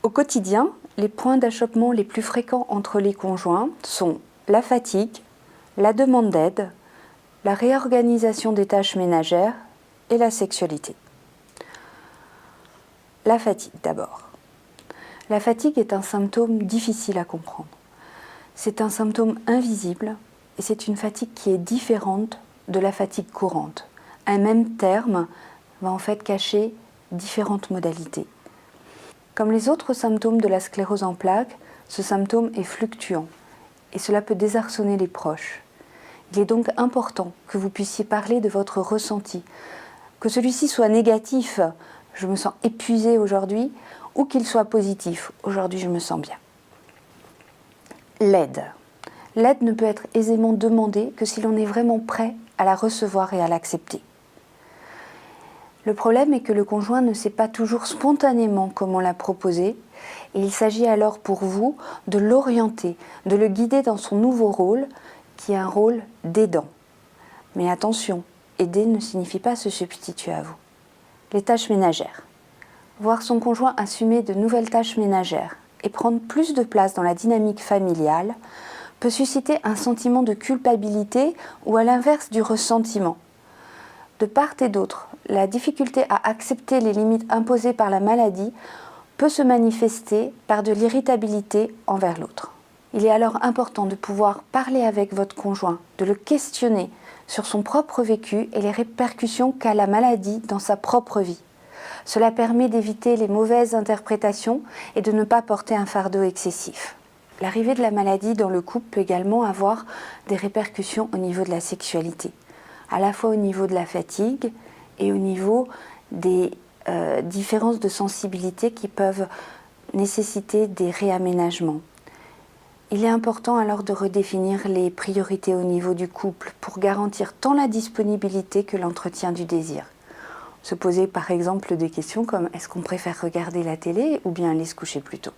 Au quotidien, les points d'achoppement les plus fréquents entre les conjoints sont la fatigue, la demande d'aide, la réorganisation des tâches ménagères et la sexualité. La fatigue d'abord. La fatigue est un symptôme difficile à comprendre. C'est un symptôme invisible et c'est une fatigue qui est différente de la fatigue courante. Un même terme va en fait cacher différentes modalités. Comme les autres symptômes de la sclérose en plaques, ce symptôme est fluctuant et cela peut désarçonner les proches. Il est donc important que vous puissiez parler de votre ressenti, que celui-ci soit négatif, je me sens épuisée aujourd'hui, ou qu'il soit positif, aujourd'hui je me sens bien. L'aide. L'aide ne peut être aisément demandée que si l'on est vraiment prêt à la recevoir et à l'accepter. Le problème est que le conjoint ne sait pas toujours spontanément comment la proposer et il s'agit alors pour vous de l'orienter, de le guider dans son nouveau rôle qui est un rôle d'aidant. Mais attention, aider ne signifie pas se substituer à vous. Les tâches ménagères. Voir son conjoint assumer de nouvelles tâches ménagères et prendre plus de place dans la dynamique familiale peut susciter un sentiment de culpabilité ou à l'inverse du ressentiment. De part et d'autre, la difficulté à accepter les limites imposées par la maladie peut se manifester par de l'irritabilité envers l'autre. Il est alors important de pouvoir parler avec votre conjoint, de le questionner sur son propre vécu et les répercussions qu'a la maladie dans sa propre vie. Cela permet d'éviter les mauvaises interprétations et de ne pas porter un fardeau excessif. L'arrivée de la maladie dans le couple peut également avoir des répercussions au niveau de la sexualité, à la fois au niveau de la fatigue et au niveau des différences de sensibilité qui peuvent nécessiter des réaménagements. Il est important alors de redéfinir les priorités au niveau du couple pour garantir tant la disponibilité que l'entretien du désir. Se poser par exemple des questions comme est-ce qu'on préfère regarder la télé ou bien aller se coucher plus tôt ?